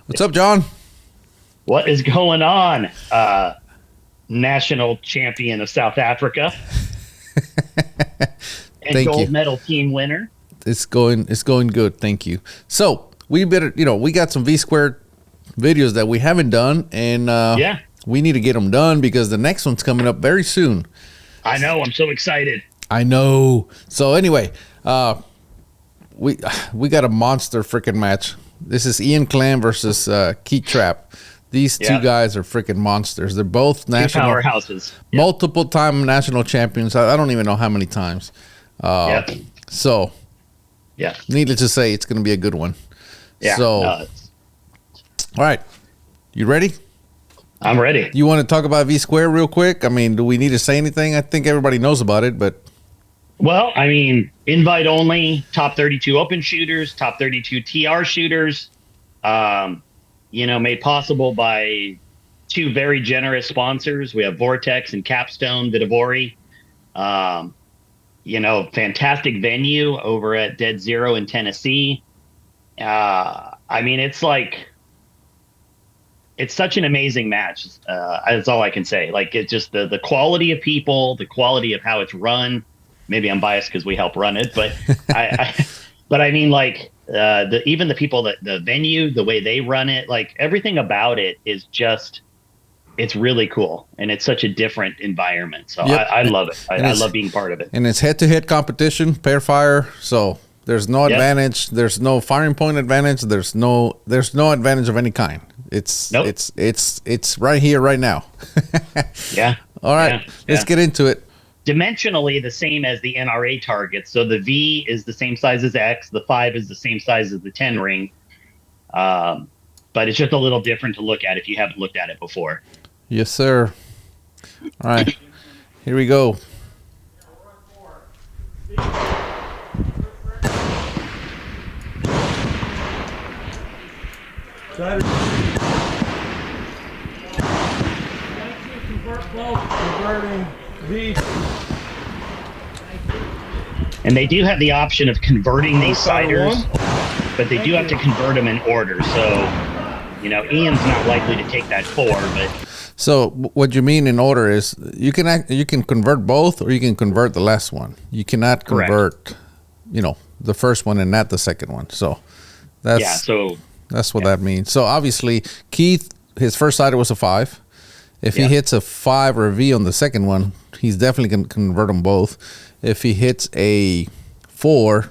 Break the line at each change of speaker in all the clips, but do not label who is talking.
What's up, John?
What is going on? National champion of South Africa and
Thank
gold
you.
medal team winner.
It's going good. Thank you. So we better, we got some V squared videos that we haven't done, and we need to get them done because the next one's coming up very soon.
I know. I'm so excited.
I know. So anyway, we got a monster freaking match. This is Ian Klemm versus Trapp. These two guys are freaking monsters. They're both national
powerhouses,
multiple time national champions. I don't even know how many times. So, needless to say, it's going to be a good one.
Yeah.
So, all right, you ready?
I'm ready.
You want to talk about V Square real quick? I mean, do we need to say anything? I think everybody knows about it, but.
Well, I mean, invite only, top 32 open shooters, top 32 TR shooters. Made possible by two very generous sponsors. We have Vortex and Capstone Vihtavuori. Fantastic venue over at Dead Zero in Tennessee. It's such an amazing match. That's all I can say. Like, it's just the quality of people, the quality of how it's run. Maybe I'm biased because we help run it, but even the people that the venue, the way they run it, like everything about it is just, it's really cool. And it's such a different environment. So I love it. I love being part of it.
And it's head-to-head competition, pair fire. So there's no advantage. There's no firing point advantage. There's no advantage of any kind. It's right here, right now.
Yeah.
All right. Let's get into it.
Dimensionally the same as the NRA targets. So the V is the same size as X. The 5 is the same size as the 10 ring. But it's just a little different to look at if you haven't looked at it before.
Yes, sir. All right. Here we go.
And they do have the option of converting these siders, but they do have to convert them in order. So, Ian's not likely to take that 4, but.
So what you mean in order is you can convert both, or you can convert the last one. You cannot convert, the first one and not the second one. So that's what that means. So obviously Keith, his first sider was a 5. If he hits a 5 or a V on the second one, he's definitely going to convert them both. If he hits a 4,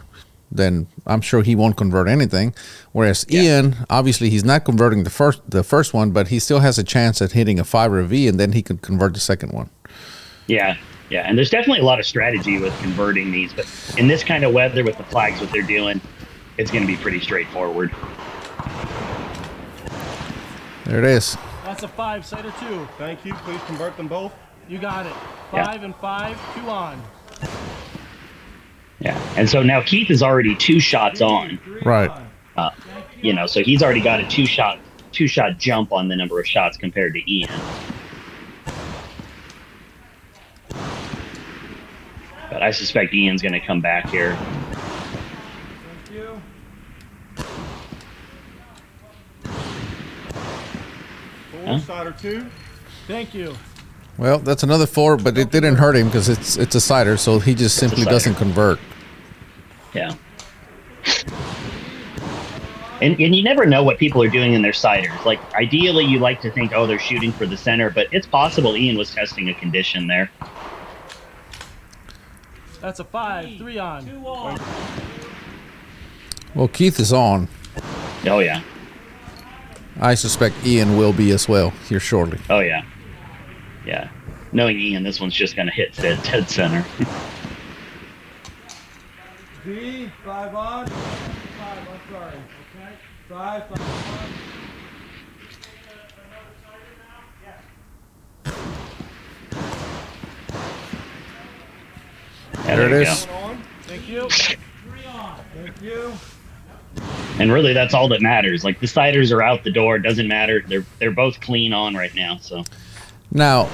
then I'm sure he won't convert anything. Whereas Ian, obviously, he's not converting the first one, but he still has a chance at hitting a 5 or a V, and then he could convert the second one.
Yeah, and there's definitely a lot of strategy with converting these, but in this kind of weather with the flags, what they're doing, it's going to be pretty straightforward.
There it is.
That's a 5, sider 2.
Thank you. Please convert them both.
You got it. 5 and 5, 2 on.
Yeah, and so now Keith is already 2 shots on.
Right.
So he's already got a two shot jump on the number of shots compared to Ian. But I suspect Ian's going to come back here.
Thank you. Sider 2.
Thank you.
Well, that's another 4, but it didn't hurt him because it's a cider, so he just simply doesn't convert.
Yeah. And you never know what people are doing in their ciders. Like, ideally, you like to think, they're shooting for the center, but it's possible Ian was testing a condition there.
That's a 5, 3 on. 2 on.
Well, Keith is on.
Oh, yeah.
I suspect Ian will be as well here shortly.
Oh, yeah. Yeah. Knowing Ian, this one's just going to hit dead center.
V, 5 on. 5, I'm sorry. Okay. 5 on.
There it is.
Thank you. 3 on.
Thank you.
And really, that's all that matters. Like, the ciders are out the door. It doesn't matter. They're both clean on right now. So
now,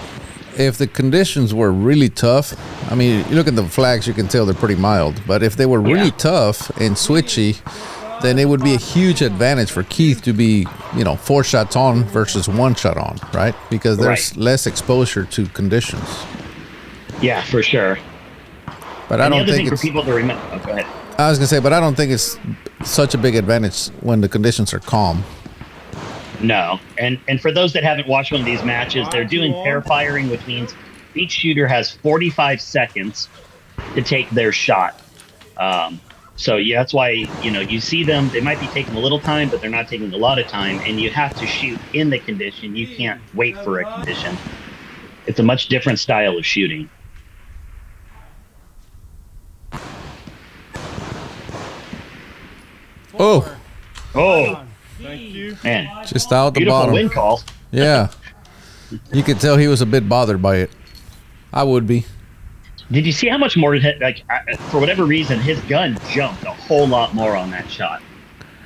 if the conditions were really tough, I mean, you look at the flags, you can tell they're pretty mild. But if they were really tough and switchy, then it would be a huge advantage for Keith to be, 4 shots on versus 1 shot on, right? Because there's less exposure to conditions.
Yeah, for sure.
But I don't think
for people to remember. Oh, go ahead.
I was gonna say, but I don't think it's such a big advantage when the conditions are calm.
No, and for those that haven't watched one of these matches, they're doing pair firing, which means each shooter has 45 seconds to take their shot. So yeah, that's why you see them. They might be taking a little time, but they're not taking a lot of time. And you have to shoot in the condition. You can't wait for a condition. It's a much different style of shooting.
Oh,
Thank you.
Man,
just out the
beautiful
bottom.
wind call.
Yeah, you could tell he was a bit bothered by it. I would be.
Did you see how much more? For whatever reason, his gun jumped a whole lot more on that shot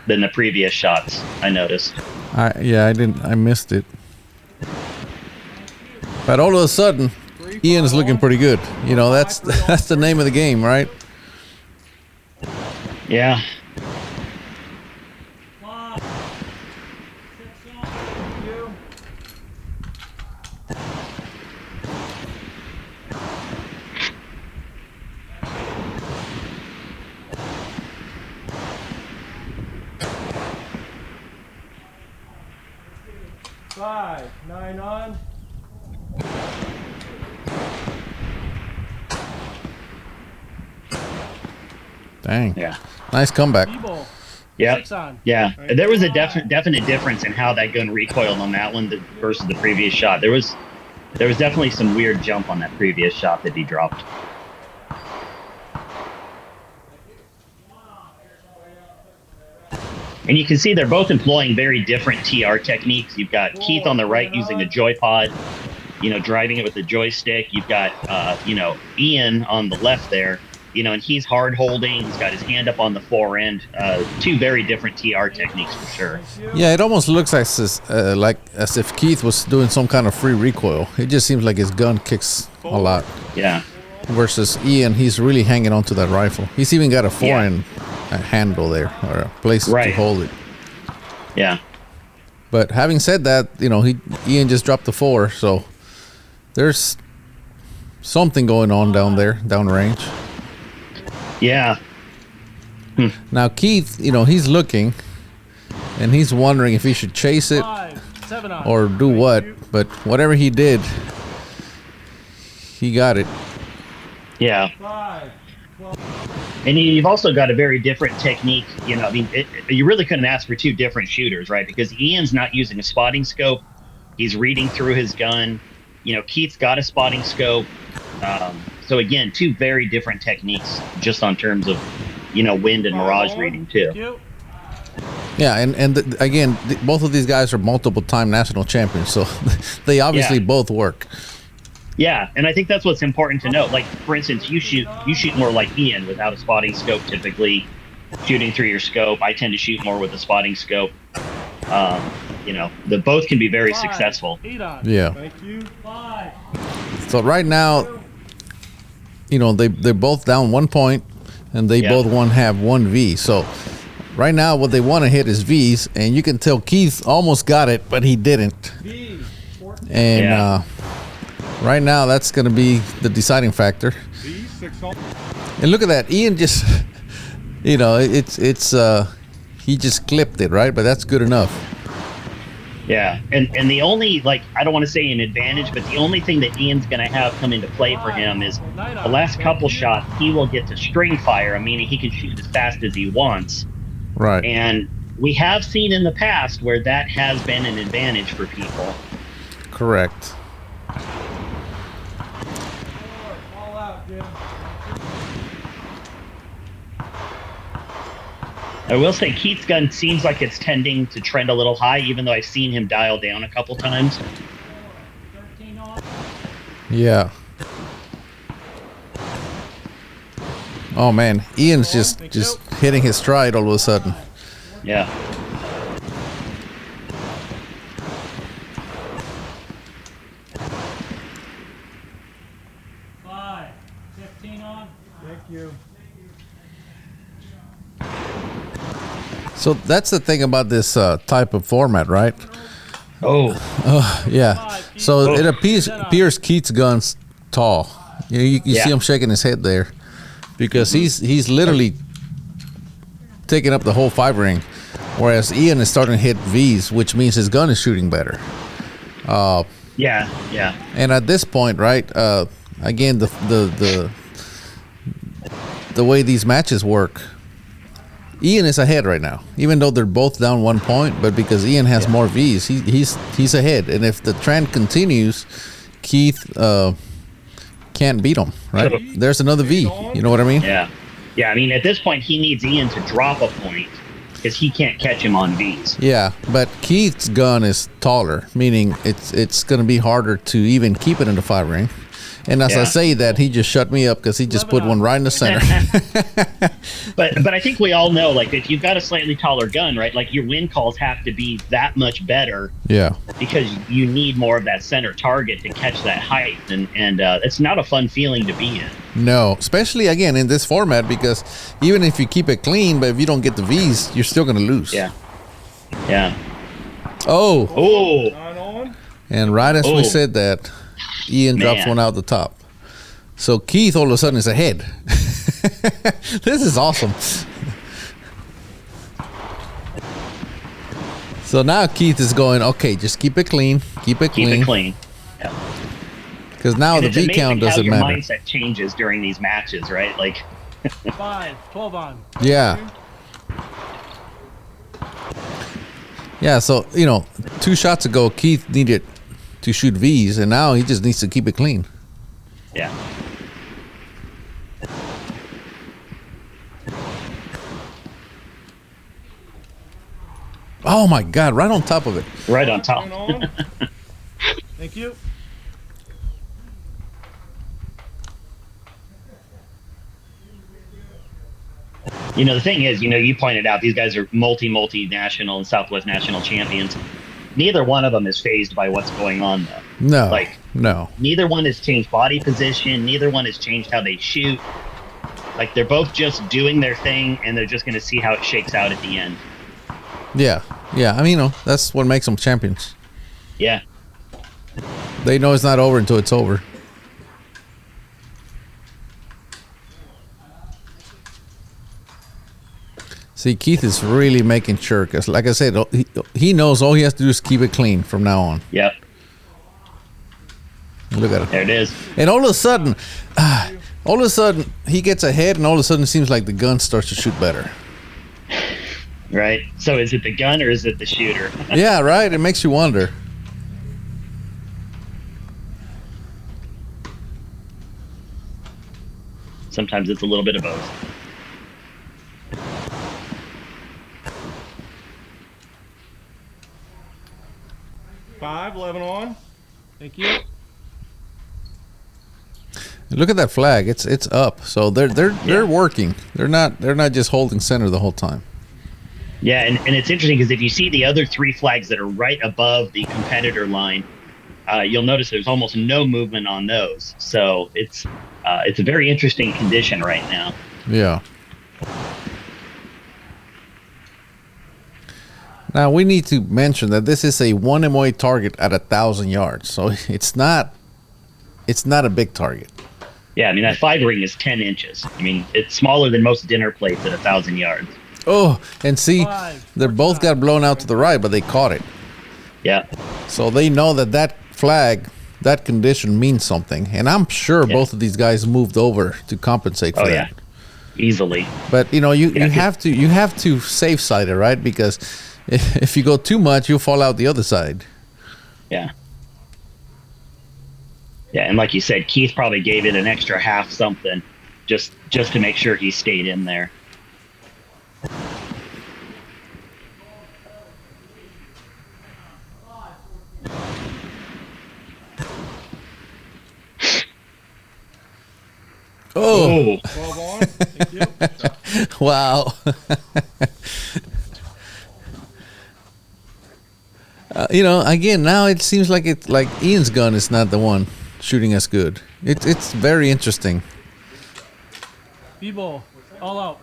than the previous shots. I noticed.
I didn't. I missed it. But all of a sudden, Ian's looking pretty good. That's the name of the game, right?
Yeah.
Five, 9 on.
Dang.
Yeah.
Nice comeback.
Yeah.
6 on.
Yeah. There was a definite difference in how that gun recoiled on that one versus the previous shot. There was definitely some weird jump on that previous shot that he dropped. And you can see they're both employing very different TR techniques. You've got Keith on the right using a joypod, driving it with the joystick. You've got, Ian on the left there, and he's hard holding. He's got his hand up on the forend. 2 very different TR techniques for sure.
Yeah, it almost looks like as if Keith was doing some kind of free recoil. It just seems like his gun kicks a lot.
Yeah.
Versus Ian, he's really hanging on to that rifle. He's even got a forend handle there, or a place to hold it.
Yeah.
But having said that, Ian just dropped the 4, so there's something going on down there, downrange.
Yeah.
Now Keith, he's looking, and he's wondering if he should chase it
5, 7 on.
or do what. But whatever he did, he got it.
Yeah.
5, 12.
And you've also got a very different technique. You really couldn't ask for 2 different shooters, right? Because Ian's not using a spotting scope. He's reading through his gun. Keith's got a spotting scope. So again, 2 very different techniques just on terms of, wind and mirage reading too.
Yeah, and again, both of these guys are multiple-time national champions, so they obviously both work.
Yeah, and I think that's what's important to note. Like, for instance, you shoot more like Ian without a spotting scope, typically shooting through your scope. I tend to shoot more with a spotting scope. The both can be very successful.
8 on.
Yeah.
Thank you. 5.
So right now, they're both down 1 point, and they both have 1 V. So right now, what they want to hit is Vs, and you can tell Keith almost got it, but he didn't.
V, 14.
And right now, that's going to be the deciding factor.
V, 6 on.
And look at that, Ian just, he just clipped it, right? But that's good enough.
Yeah, and the only, I don't want to say an advantage, but the only thing that Ian's going to have come into play for him is the last couple shots, he will get to string fire, meaning he can shoot as fast as he wants.
Right.
And we have seen in the past where that has been an advantage for people.
Correct.
All out, Jim.
I will say Keith's gun seems like it's tending to trend a little high, even though I've seen him dial down a couple times.
13 on.
Yeah. Oh man, Ian's just hitting his stride all of a sudden.
Yeah.
Five, 15 on.
Thank you.
So that's the thing about this type of format, right? Yeah. So it appears Keith's gun's tall. You see him shaking his head there because he's literally taking up the whole 5 ring, whereas Ian is starting to hit V's, which means his gun is shooting better.
Yeah.
And at this point, right? Again, the way these matches work, Ian is ahead right now, even though they're both down 1 point. But because Ian has more V's, he's ahead. And if the trend continues, Keith can't beat him. Right? There's another V. You know what I mean?
Yeah. I mean, at this point, he needs Ian to drop a point because he can't catch him on V's.
Yeah, but Keith's gun is taller, meaning it's going to be harder to even keep it in the 5 ring. And as I say that, he just shut me up because he just put one right in the center.
But I think we all know, like, if you've got a slightly taller gun, right, like your wind calls have to be that much better.
Yeah.
Because you need more of that center target to catch that height. And it's not a fun feeling to be in.
No, especially, again, in this format, because even if you keep it clean, but if you don't get the V's, you're still going to lose.
Yeah.
Oh.
9 on.
And right as we said that, Ian drops one out the top. So Keith all of a sudden is ahead. This is awesome. So now Keith is going, okay, just keep it clean. Keep it clean.
Yeah.
Because now the V count doesn't matter.
Your mindset changes during these matches, right? Like
5, 12 on.
Yeah. Yeah, so, 2 shots ago, Keith needed to shoot V's, and now he just needs to keep it clean.
Yeah.
Oh my God, right on top of it.
Right on top.
Thank you.
The thing is, you pointed out these guys are multi-national and Southwest national champions. Neither one of them is fazed by what's going on, though.
No.
Neither one has changed body position. Neither one has changed how they shoot. Like, they're both just doing their thing, and they're just going to see how it shakes out at the end.
Yeah. I mean, that's what makes them champions.
Yeah.
They know it's not over until it's over. See, Keith is really making sure, because like I said, he knows all he has to do is keep it clean from now on.
Yep.
Look at it.
There it is.
And all of a sudden, he gets ahead, and all of a sudden it seems like the gun starts to shoot better.
Right? So is it the gun or is it the shooter?
Yeah, right? It makes you wonder.
Sometimes it's a little bit of both.
Five, 11 on.
Thank you.
Look at that flag. It's up. So they're working. They're not just holding center the whole time.
Yeah, and it's interesting because if you see the other 3 flags that are right above the competitor line, you'll notice there's almost no movement on those. So it's a very interesting condition right now.
Yeah. Now we need to mention that this is a 1 MOA target at 1,000 yards, so it's not a big target.
Yeah, I mean that 5 ring is 10 inches. I mean it's smaller than most dinner plates at 1,000 yards.
Oh, and see, they both got blown out to the right, but they caught it.
Yeah.
So they know that flag, that condition means something, and I'm sure both of these guys moved over to compensate for that.
Yeah, easily.
But you have to safe side it, right? Because if you go too much, you'll fall out the other side.
Yeah. Yeah, and like you said, Keith probably gave it an extra half something just to make sure he stayed in there.
Oh.
12 on. Thank you.
Wow. Again, now it seems like Ian's gun is not the one shooting as good. It's very interesting.
B-ball. All out.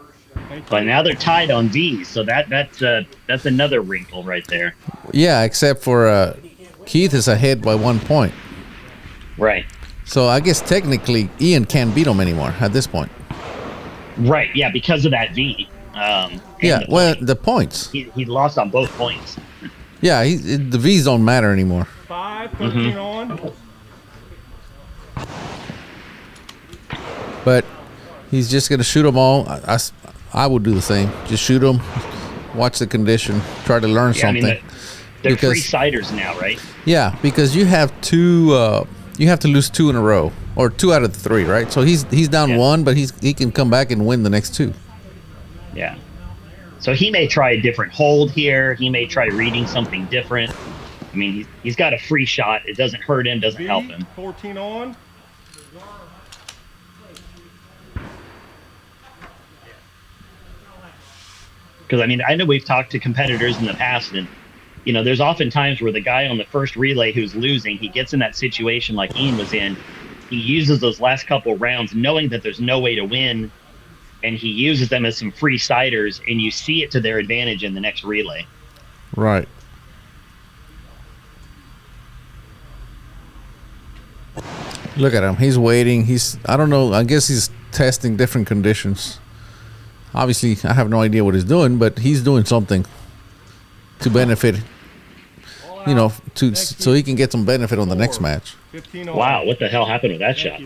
But now they're tied on V, so that's another wrinkle right there.
Yeah, except for Keith is ahead by 1 point.
Right.
So I guess technically Ian can't beat him anymore at this point.
Right. Yeah, because of that V.
Yeah. The points.
He lost on both points.
Yeah. The V's don't matter anymore.
5, 13 on.
But he's just gonna shoot them all. I would do the same. Just shoot them. Watch the condition. Try to learn something.
I mean, they're free-siders now, right?
Yeah, because you have two. You have to lose 2 in a row, or 2 out of the 3, right? So he's down 1, but he can come back and win the next 2.
Yeah. So he may try a different hold here. He may try reading something different. I mean, he's got a free shot. It doesn't hurt him. Doesn't help him.
14 on.
Because I mean, I know we've talked to competitors in the past, and you know, there's often times where the guy on the first relay who's losing, he gets in that situation like Ian was in. He uses those last couple rounds knowing that there's no way to win, and he uses them as some free siders, and you see it to their advantage in the next relay.
Right. Look at him. He's waiting. I don't know. I guess he's testing different conditions. Obviously, I have no idea what he's doing, but he's doing something to benefit, you know, so he can get some benefit on the next match.
Wow, what the hell happened with that shot?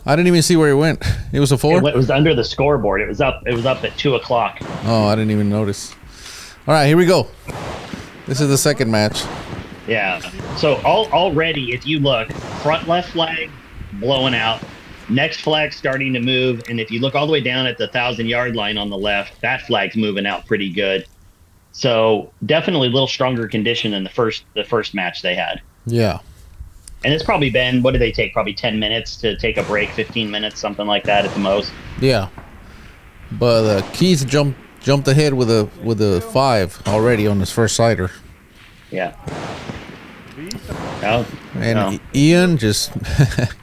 I didn't even see where he went. It was a 4?
It was under the scoreboard. It was up at 2 o'clock.
Oh, I didn't even notice. All right, here we go. This is the second match.
Yeah. So already, if you look, front left flag blowing out, next flag starting to move, and if you look all the way down at the 1,000-yard line on the left, that flag's moving out pretty good. So definitely a little stronger condition than the first match they had.
Yeah.
And it's probably been, what did they take? Probably 10 minutes to take a break, 15 minutes, something like that at the most.
Yeah. But Keith jumped ahead with a 5 already on his first sider.
Yeah. Oh,
and
no.
Ian just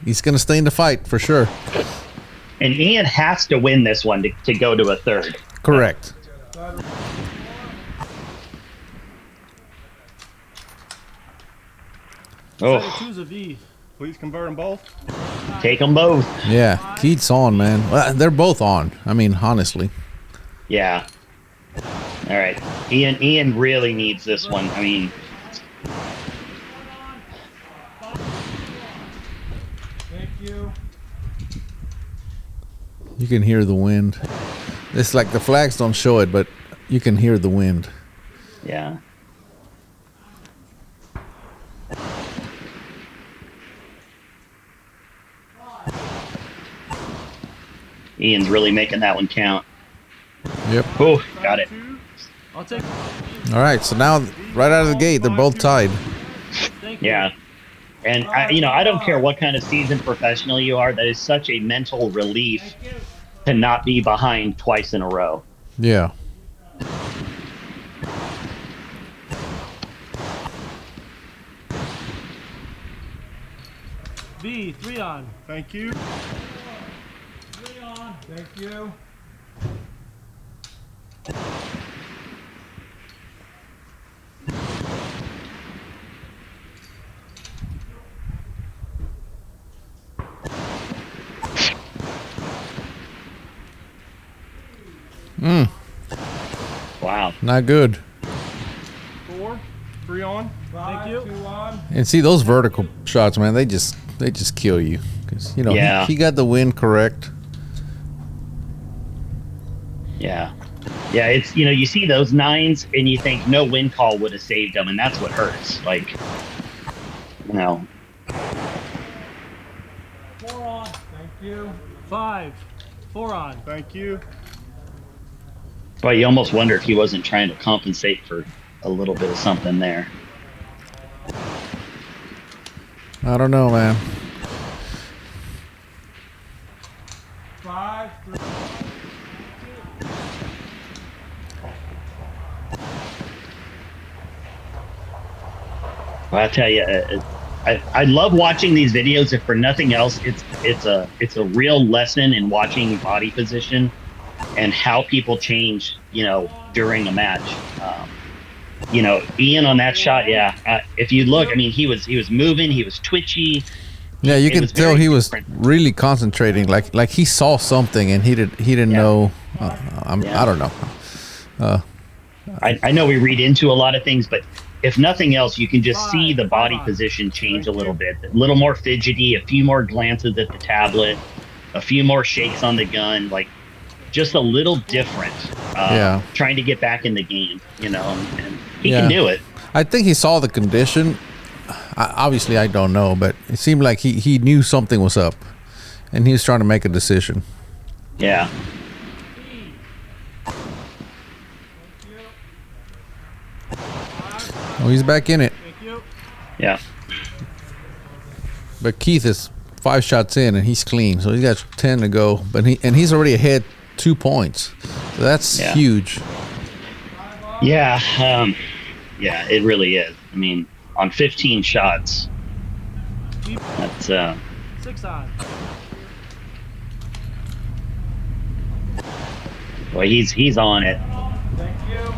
he's gonna stay in the fight for sure.
And Ian has to win this one to go to a third.
Correct.
Choose a V.
Please convert them both.
Take them both.
Yeah, Keith's on, man. Well, they're both on. I mean, honestly.
Yeah. All right. Ian really needs this one. I mean.
Thank you.
You can hear the wind. It's like the flags don't show it, but you can hear the wind.
Yeah. Ian's really making that one count.
Yep.
Oh, got it.
I'll take.
All right, so now right out of the gate, they're both tied.
Yeah. And I don't care what kind of seasoned professional you are, that is such a mental relief to not be behind twice in a row.
Yeah.
V, 3 on.
Thank you.
3 on.
Thank you.
Wow.
Not good.
4, 3 on. 5,
Thank you.
2 on.
And see those vertical shots, man, they just kill you. 'Cause, you know,
Yeah.
he got the wind correct.
Yeah. Yeah, it's, you see those 9s and you think no wind call would have saved them, and that's what hurts. Like,
4 on. Thank you.
5, 4 on.
Thank you.
but you almost wonder if he wasn't trying to compensate for a little bit of something there.
I don't know, man.
5, 3.
Well, I tell you, I love watching these videos. If for nothing else, it's a real lesson in watching body position and how people change, during a match. Ian on that shot, yeah. If you look, I mean, he was moving, he was twitchy.
Yeah, you
It
can
was
tell
very
he was
different.
really concentrating. Like he saw something and he didn't
Yeah.
know.
Yeah.
I don't know.
I know we read into a lot of things, but if nothing else, you can just see the body position change a little bit, a little more fidgety, a few more glances at the tablet, a few more shakes on the gun, like just a little different.
Yeah.
Trying to get back in the game, and he
Yeah.
can do it.
I think he saw the condition. Obviously, I don't know, but it seemed like he knew something was up, and he was trying to make a decision.
Yeah.
Oh, he's back in it.
Thank you.
Yeah.
But Keith is 5 shots in, and he's clean, so he's got 10 to go. But he's already ahead 2 points. So that's huge.
Yeah. Yeah, it really is. I mean, on 15 shots, that's
6 on.
boy, he's on it.
Thank you.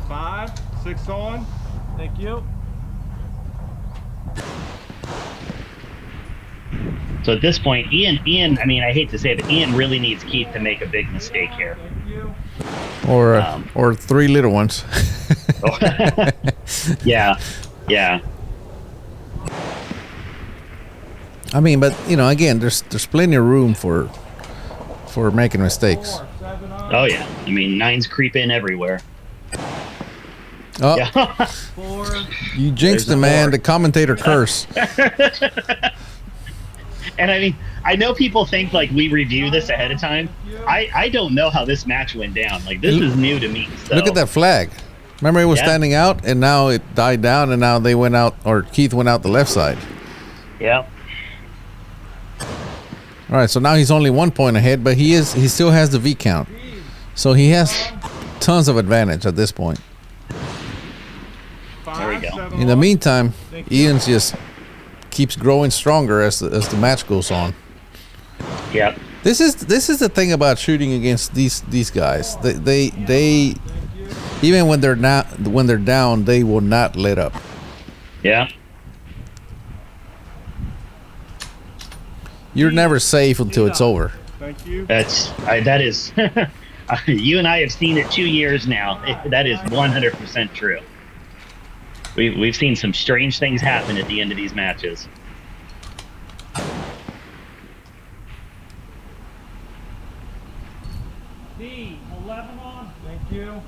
Five, six on.
Thank you.
So at this point, Ian, I mean, I hate to say it, but Ian really needs Keith to make a big mistake here.
Thank you.
Or 3 little ones.
Yeah. Yeah.
I mean, but again, there's plenty of room for making mistakes.
4, 7 on.
Oh yeah. I mean, 9s creep in everywhere.
Oh,
Yeah.
4.
you jinxed
There's
the man.
more.
The commentator curse.
And I mean, I know people think like we review this ahead of time. I don't know how this match went down. Like this is new to me. So.
Look at that flag. Remember, it was
Yeah.
standing out, and now it died down, and now they went out, or Keith went out the left side.
Yeah.
All right, so now he's only 1 point ahead, but he still has the V count, so he has tons of advantage at this point.
There we go.
7
In the
on.
meantime, Ian's just keeps growing stronger as the match goes on.
Yep.
This is the thing about shooting against these guys. They even when they're down, they will not let up.
Yeah.
You're never safe until it's over.
Thank you.
That is. You and I have seen it 2 years now. That is 100% true. We've seen some strange things happen at the end of these matches.
B. 11 on.
Thank you.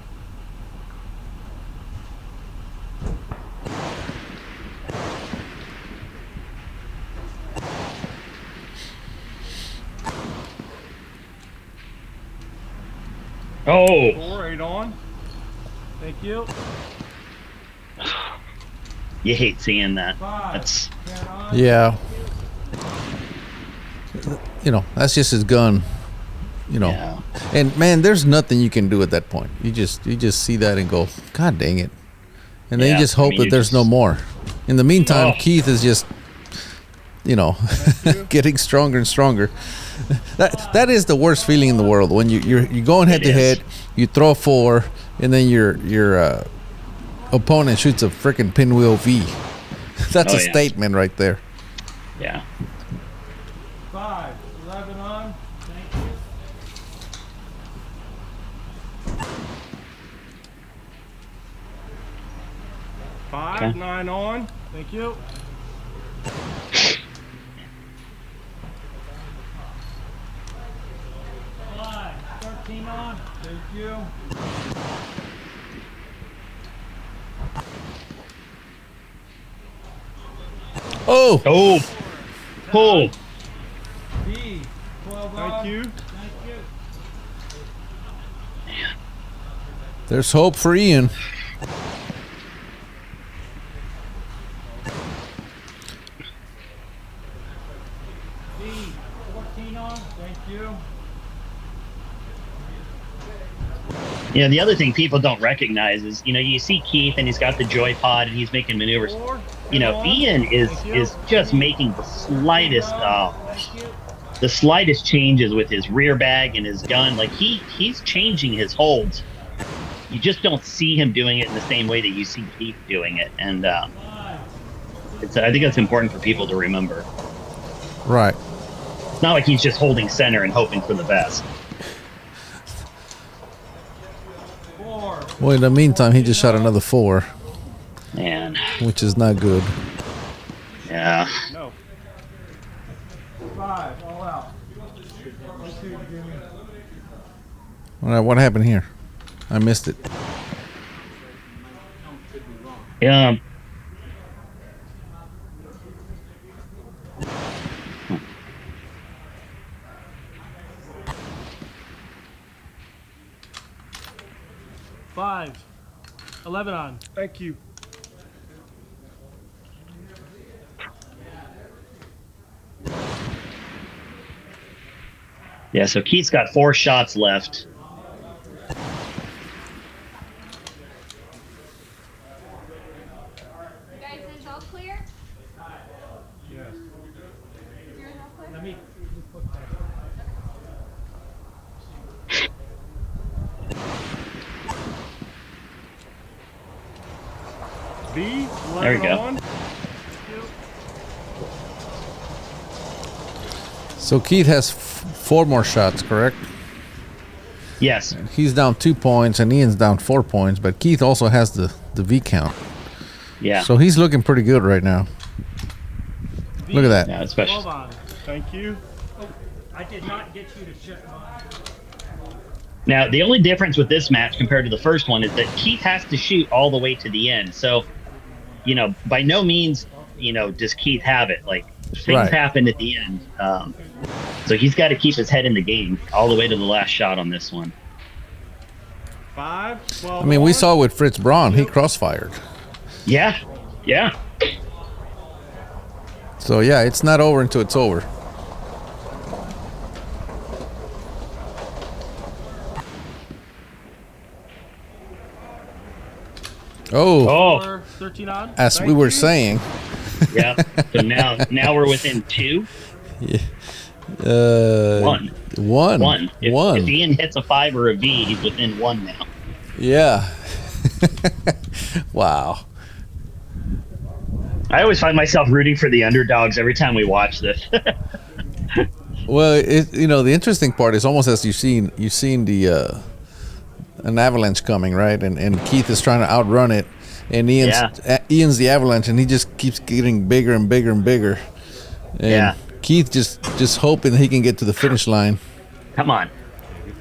Oh.
4, 8 on.
Thank you.
You hate seeing that.
5,
That's
10 on.
Yeah. That's just his gun.
yeah.
And man, there's nothing you can do at that point. You just see that and go, God dang it. And then
Yeah,
you just
I
hope
mean,
that
you
there's no
just-
more. In the meantime,
Oh.
Keith is just getting stronger and stronger. That is the worst feeling in the world when you're going head
It
to
is.
head, you throw 4, and then your opponent shoots a freaking pinwheel V. That's
Oh,
a
yeah.
statement right there.
Yeah.
5, 11 on.
Thank you.
5,
Okay.
9 on.
Thank you. 5. 13 on.
Thank you.
Oh,
Oh. Oh.
B, 12 on.
Thank you.
there's hope for Ian.
B. 14 on.
Thank you.
You know, the other thing people don't recognize is, you know, you see Keith and he's got the joy pod and he's making maneuvers. You know, Ian is just making the slightest changes with his rear bag and his gun. Like he's changing his holds. You just don't see him doing it in the same way that you see Keith doing it. And I think that's important for people to remember.
Right.
It's not like he's just holding center and hoping for the best.
Well, in the meantime, he just shot another 4.
Man.
Which is not good.
Yeah.
No. 5, all out.
All right, what happened here? I missed it.
Yeah.
Five. 11 on.
Thank you.
Yeah, so Keith's got 4 shots left.
Guys, is all clear?
Yes.
Yours all clear?
Let me just put that.
B,
There we go.
on.
So Keith has 4 more shots, correct?
Yes.
He's down 2 points and Ian's down 4 points, but Keith also has the V count.
Yeah.
So he's looking pretty good right now. Look at that.
Yeah,
12
especially.
on.
Thank you.
Oh, I did not get you to shut mine.
Now, the only difference with this match compared to the first one is that Keith has to shoot all the way to the end. So, you know, by no means, you know, does Keith have it. Like, things happen at the end. So he's got to keep his head in the game all the way to the last shot on this one.
5, 12
I mean, we
on.
saw with Fritz Braun, he crossfired.
Yeah. Yeah.
So yeah, it's not over until it's over. Oh,
13 on.
as we were saying.
Yeah. So now we're within 2. One.
One.
If Ian hits a 5 or a V, he's within 1 now.
Yeah. Wow.
I always find myself rooting for the underdogs every time we watch this.
Well, you know, the interesting part is almost as you've seen the an avalanche coming, right? And Keith is trying to outrun it, and Ian's the avalanche, and he just keeps getting bigger and bigger and bigger. And Keith just hoping he can get to the finish line.
Come on.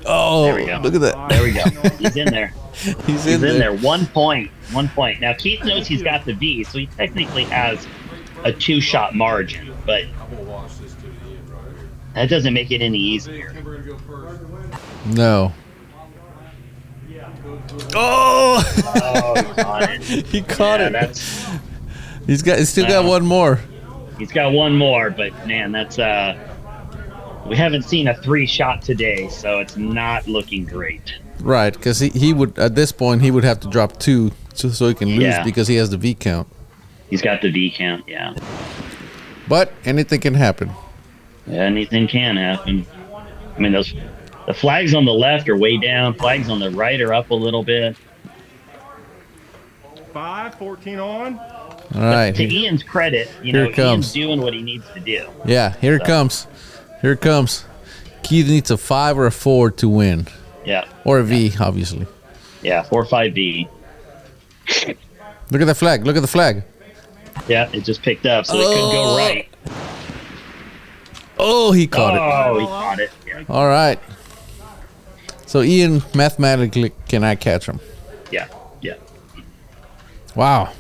Oh,
there we go.
Look at that.
There we go. He's in there.
He's in there.
1 point. 1 point. Now, Keith knows he's got the V, so he technically has a 2-shot margin, but that doesn't make it any easier.
No. Oh!
Oh, he caught it.
He caught it. He's still got one more.
He's got one more, but man, that's we haven't seen a 3-shot today, so it's not looking great.
Right, because he would at this point he would have to drop 2 so he can lose because he has the V count.
He's got the V count, yeah.
But anything can happen.
Anything can happen. I mean, the flags on the left are way down. Flags on the right are up a little bit.
5, 14 on.
All right.
To Ian's credit, Ian's doing what he needs to do.
Yeah, here it comes. Here it comes. Keith needs a 5 or a 4 to win.
Yeah.
Or a V, obviously.
Yeah, 4-5V.
Look at the flag. Look at the flag.
Yeah, it just picked up, so it could go right.
Oh, he caught it.
Oh, he caught it. Yeah.
All right. So Ian mathematically cannot catch him.
Yeah, yeah.
Wow.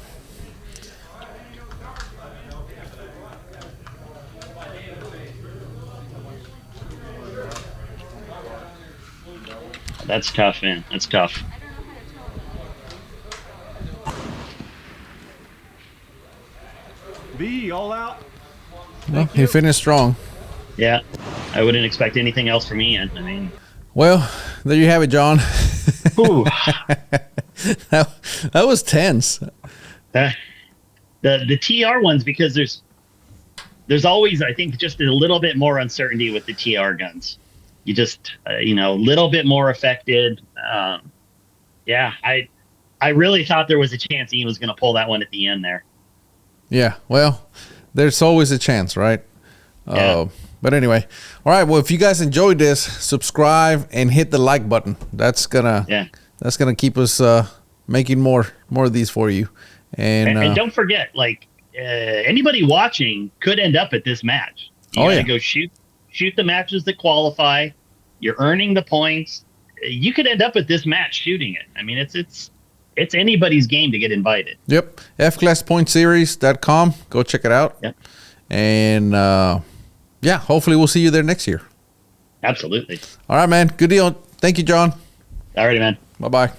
That's tough, man. That's tough.
B, all out.
Well, he finished strong.
Yeah, I wouldn't expect anything else from Ian. I mean,
well, there you have it, John.
Ooh.
that was tense.
The TR ones, because there's always, I think, just a little bit more uncertainty with the TR guns. You just a little bit more affected. Yeah, I really thought there was a chance Ian was going to pull that one at the end there.
Yeah, well, there's always a chance, right?
Yeah.
But anyway, all right. Well, if you guys enjoyed this, subscribe and hit the like button. That's gonna keep us making more of these for you. And
don't forget, anybody watching could end up at this match. You gotta go shoot the matches that qualify. You're earning the points. You could end up at this match shooting it. I mean, it's anybody's game to get invited.
Yep. fclasspointseries.com. Go check it out.
Yep.
And hopefully we'll see you there next year.
Absolutely.
All right, man. Good deal. Thank you, John.
All righty, man.
Bye-bye.